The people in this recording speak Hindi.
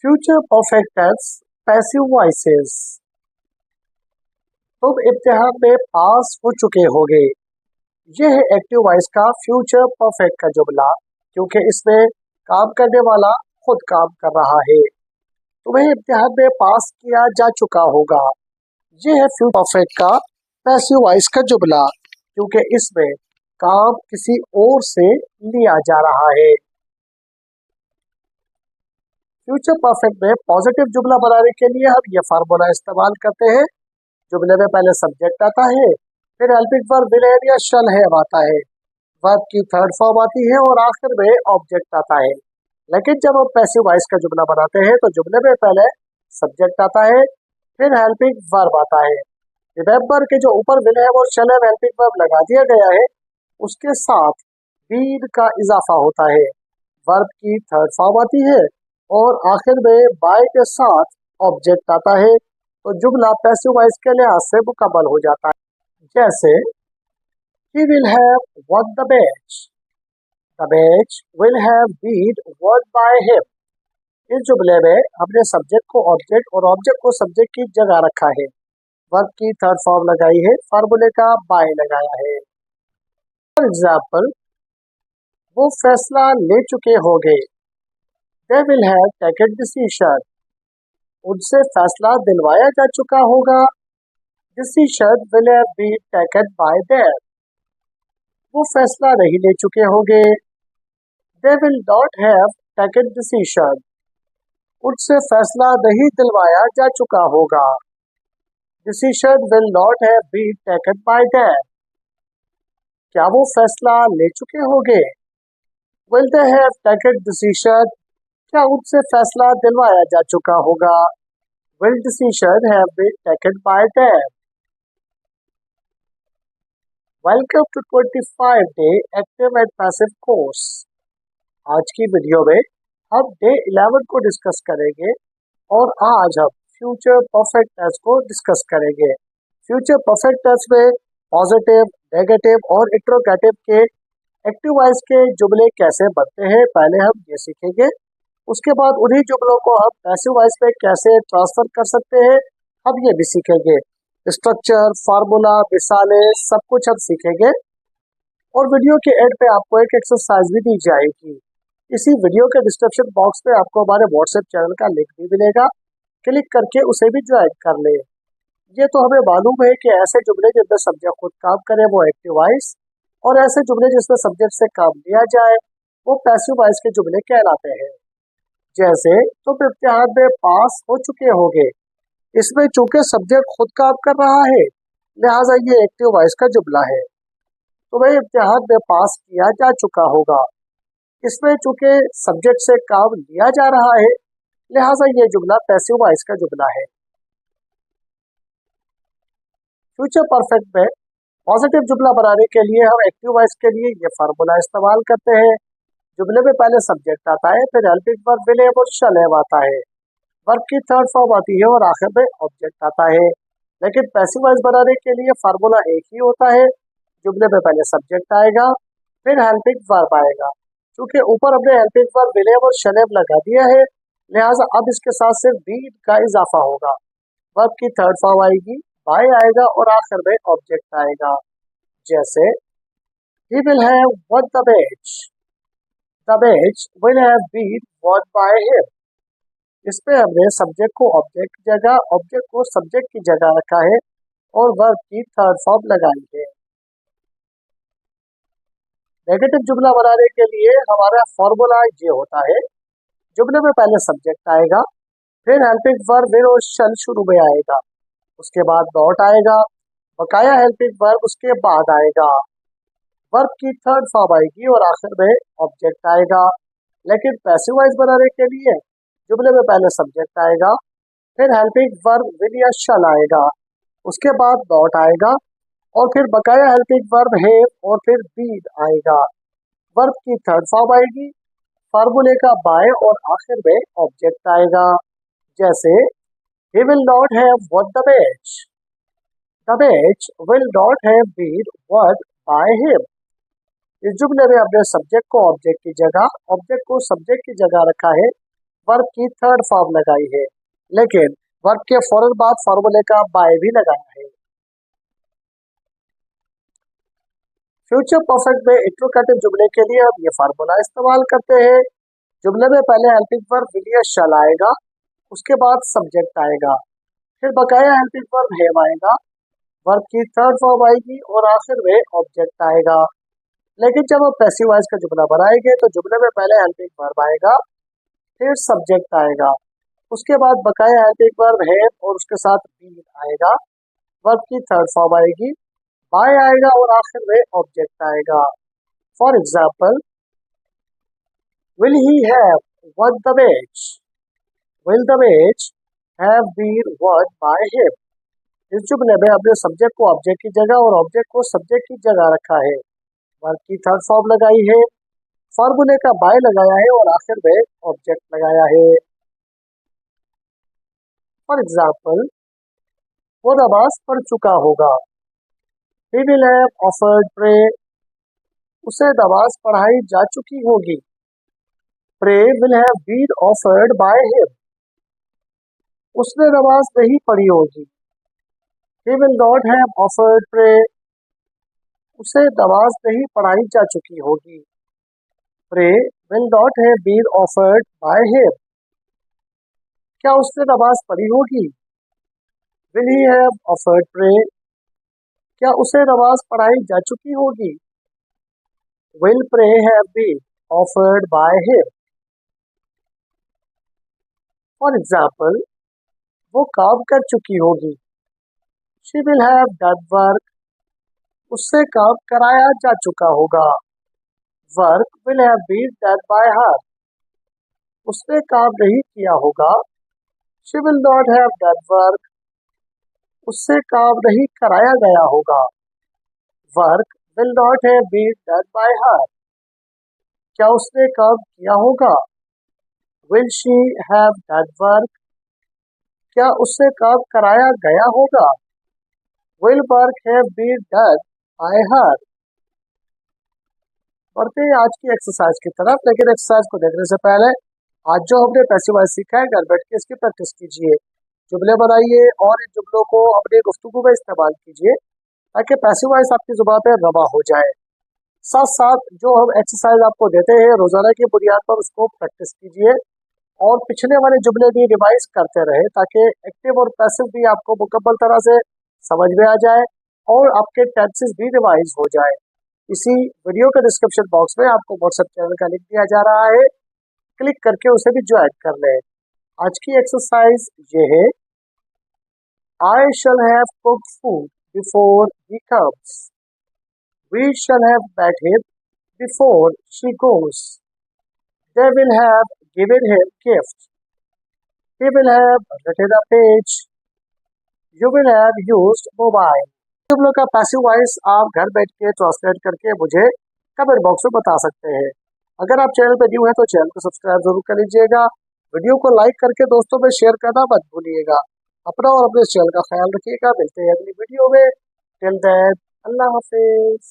Future perfect tense passive voices. तुम इम्तिहान में पास हो चुके होगे। यह है एक्टिव वॉइस का फ्यूचर परफेक्ट का जुमला, क्योंकि इसमें काम करने वाला खुद काम कर रहा है। तुम्हें इम्तिहान में पास किया जा चुका होगा। यह है फ्यूचर परफेक्ट का पैसिव वॉइस का जुमला, क्योंकि इसमें काम किसी और से लिया जा रहा है। फ्यूचर परफेक्ट में पॉजिटिव जुमला बनाने के लिए हम यह फार्मूला इस्तेमाल करते हैं। जुमले में पहले सब्जेक्ट आता है, फिर हेल्पिंग वर्ब विल हैव या शैल हैव आता है, वर्ब की थर्ड फॉर्म आती है और आखिर में ऑब्जेक्ट आता है। लेकिन जब हम पैसिव वॉइस का जुमला बनाते हैं तो जुमले में पहले सब्जेक्ट आता है, फिर हेल्पिंग वर्ब आता है। रिमेंबर के जो ऊपर विल हैव और शैल हैव हेल्पिंग वर्ब लगा दिया गया है, उसके साथ बीन का इजाफा होता है, वर्ब की थर्ड फॉर्म आती है और आखिर में बाय के साथ ऑब्जेक्ट आता है। तो जुमला पैसिव वॉइस के लिहाज से मुकम्मल हो जाता है। जैसे he will have won the match, the match will have been won by him। इस जुमले में हमने सब्जेक्ट को ऑब्जेक्ट और ऑब्जेक्ट को सब्जेक्ट की जगह रखा है, वर्ब की थर्ड फॉर्म लगाई है, फार्मूले का बाय लगाया है। फॉर एग्जाम्पल, वो फैसला ले चुके होंगे, they will have taken decision। उनसे फैसला दिलवाया जा चुका होगा, decision will have been taken by them। वो फैसला नहीं ले चुके होंगे, they will not have taken decision। उनसे फैसला नहीं दिलवाया जा चुका होगा, decision will not have been taken by them। क्या वो फैसला ले चुके होंगे, will they have taken decision। क्या उनसे फैसला दिलवाया जा चुका होगा, will decision have been taken by them। Welcome to 25 day active and passive course. आज की वीडियो में हम डे 11 को डिस्कस करेंगे और आज हम फ्यूचर परफेक्ट टेंस को डिस्कस करेंगे। फ्यूचर परफेक्ट टेंस में पॉजिटिव, नेगेटिव और इंट्रोगेटिव के एक्टिव वॉइस के जुमले कैसे बनते हैं, पहले हम ये सीखेंगे। उसके बाद उन्हीं जुमलों को हम पैसिव वॉइस में कैसे ट्रांसफर कर सकते हैं, हम ये भी सीखेंगे। स्ट्रक्चर, फार्मूला, मिसालें, सब कुछ हम सीखेंगे। और वीडियो के एंड पे आपको एक एक्सरसाइज भी दी जाएगी। इसी वीडियो के डिस्क्रिप्शन बॉक्स में आपको हमारे व्हाट्सएप चैनल का लिंक भी मिलेगा, क्लिक करके उसे भी ज्वाइन कर ले। ये तो हमें मालूम है कि ऐसे जुमले जिसमें सब्जेक्ट खुद काम करे वो एक्टिव वॉइस, और ऐसे जुमले जिसमें सब्जेक्ट से काम लिया जाए वो पैसिव वॉइस के जुमले कहलाते हैं। जैसे तुम इम्तिहान में पास हो चुके होगे, इसमें चूंकि सब्जेक्ट खुद काम कर रहा है लिहाजा ये एक्टिव वॉइस का जुमला है। तुम्हें इम्तिहान में पास किया जा चुका होगा, इसमें चूंकि सब्जेक्ट से काम लिया जा रहा है लिहाजा ये जुमला पैसिव वॉइस का जुमला है। फ्यूचर परफेक्ट में पॉजिटिव जुमला बनाने के लिए हम एक्टिव वॉइस के लिए ये फार्मूला इस्तेमाल करते हैं। जुमले में पहले सब्जेक्ट आता है, फिर हेल्पिंग वर्ब विल हैव और शैल हैव आता है, वर्ब की थर्ड फॉर्म आती है और आखिर में ऑब्जेक्ट आता है। लेकिन पैसिव वॉइस बनाने के लिए फार्मूला एक ही होता है। जुमले में पहले सब्जेक्ट आएगा, फिर हेल्पिंग वर्ब आएगा। क्योंकि ऊपर हमने हेल्पिंग वर्ब विल हैव और शैल हैव लगा दिया है लिहाजा अब इसके साथ सिर्फ बीन का इजाफा होगा, वर्ब की थर्ड फॉर्म आएगी, बाय आएगा और आखिर में ऑब्जेक्ट आएगा। जैसे he will have won the match, the match will have been won by him। इसमें हमने सब्जेक्ट को ऑब्जेक्ट की जगह, ऑब्जेक्ट को सब्जेक्ट की जगह रखा है और वर्ब की थर्ड फॉर्म लगाई है। नेगेटिव जुमला बनाने के लिए हमारा फॉर्मूला ये होता है। जुमले में पहले सब्जेक्ट आएगा, फिर हेल्पिंग वर्ब विल और शैल शुरू में आएगा, उसके बाद नॉट आएगा, बकाया हेल्पिंग वर्ब उसके बाद आएगा, वर्ब की थर्ड फॉर्म आएगी और आखिर में ऑब्जेक्ट आएगा। लेकिन पैसिव वॉइस बनाने के लिए जुमले में पहले सब्जेक्ट आएगा, फिर हेल्पिंग वर्ब विल या शैल आएगा, उसके बाद नॉट आएगा और फिर बकाया हेल्पिंग वर्ब हैव और फिर बीन आएगा, वर्ब की थर्ड फॉर्म आएगी, फार्मूले का बाय और आखिर में ऑब्जेक्ट आएगा। जैसे he will not have won the match, the match will not have been won by him। इस जुमले में हमने सब्जेक्ट को ऑब्जेक्ट की जगह, ऑब्जेक्ट को सब्जेक्ट की जगह रखा है वर्ब की थर्ड फॉर्म लगाई है, लेकिन वर्ब के फौरन बाद फॉर्मूले का बाय भी लगाया है। फ्यूचर परफेक्ट में इंट्रोगेटिव जुमले के लिए हम ये फार्मूला इस्तेमाल करते हैं। जुमले में पहले हेल्पिंग वर्ब विल या शैल आएगा, उसके बाद सब्जेक्ट आएगा, फिर बकाया हेल्पिंग वर्ब हैव आएगा, वर्ब की थर्ड फॉर्म आएगी और आखिर में ऑब्जेक्ट आएगा। लेकिन जब हम पैसिव वॉइस का जुमला बनाएंगे तो जुमले में पहले हेल्पिंग वर्ब आएगा, फिर सब्जेक्ट आएगा, उसके बाद बकाया हेल्पिंग वर्ब हैव और उसके साथ बीन आएगा, वर्ब की थर्ड फॉर्म आएगी, बाय आएगा और आखिर में ऑब्जेक्ट आएगा। For example, will he have won the match, will the match have been won by him. इस जुमले में हमने सब्जेक्ट को ऑब्जेक्ट की जगह और ऑब्जेक्ट को सब्जेक्ट की जगह रखा है, वर्ब की थर्ड फॉर्म लगाई है, फॉर्मूले का बाय लगाया है और आखिर में ऑब्जेक्ट लगाया है। फॉर एग्जाम्पल, वो नमाज पढ़ चुका होगा, he will have offered prayer, उसे नमाज पढ़ाई जा चुकी होगी, prayer will have been offered by him, उसने नमाज नहीं पढ़ी होगी, he will not have offered prayer, उसे नमाज नहीं पढ़ाई जा चुकी होगी, prayer will not have been offered by him, क्या उसने नमाज पढ़ी होगी, will he have offered prayer, क्या उसे नमाज पढ़ाई जा चुकी होगी, will pray have been offered by him। For example, वो काम कर चुकी होगी, she will have done work, उससे काम कराया जा चुका होगा, work will have been done by her, उसने काम नहीं किया होगा, she will not have done work, उससे काम नहीं कराया गया होगा, work will not have been done by her, क्या उसने काम किया होगा, will she have done work, क्या उससे काम कराया गया होगा, will work have been done by her। बढ़ते हैं आज की एक्सरसाइज की तरफ, लेकिन एक्सरसाइज को देखने से पहले आज जो हमने पैसिव वॉइस सीखा है घर बैठ के इसकी प्रैक्टिस कीजिए, जुमले बनाइए और इन जुमलों को अपने गुफ्तगू में इस्तेमाल कीजिए ताकि पैसिव वॉइस आपकी जुबान पे रवा हो जाए। साथ साथ जो हम एक्सरसाइज आपको देते हैं रोजाना की बुनियाद पर उसको प्रैक्टिस कीजिए और पिछले वाले जुमले भी रिवाइज करते रहे ताकि एक्टिव और पैसिव भी आपको मुकम्मल तरह से समझ में आ जाए और आपके टेंसेस भी रिवाइज हो जाए। इसी वीडियो के डिस्क्रिप्शन बॉक्स में आपको व्हाट्सएप चैनल का लिंक दिया जा रहा है, क्लिक करके उसे भी ज्वाइन कर लें। आज की एक्सरसाइज ये है, I shall have cooked food before he comes, we shall have met him before she goes, they will have given him gift, he will have written a page, you will have used mobile। जुमलों का पैसिव वॉइस आप घर बैठ के ट्रांसलेट करके मुझे कमेंट बॉक्स में बता सकते हैं। अगर आप चैनल पर न्यू है तो चैनल को सब्सक्राइब जरूर कर लीजिएगा, वीडियो को लाइक करके दोस्तों में शेयर करना मत भूलिएगा। अपना और अपने चैनल का ख्याल रखिएगा, मिलते हैं अगली वीडियो में। टिल देन अल्लाह हाफिज।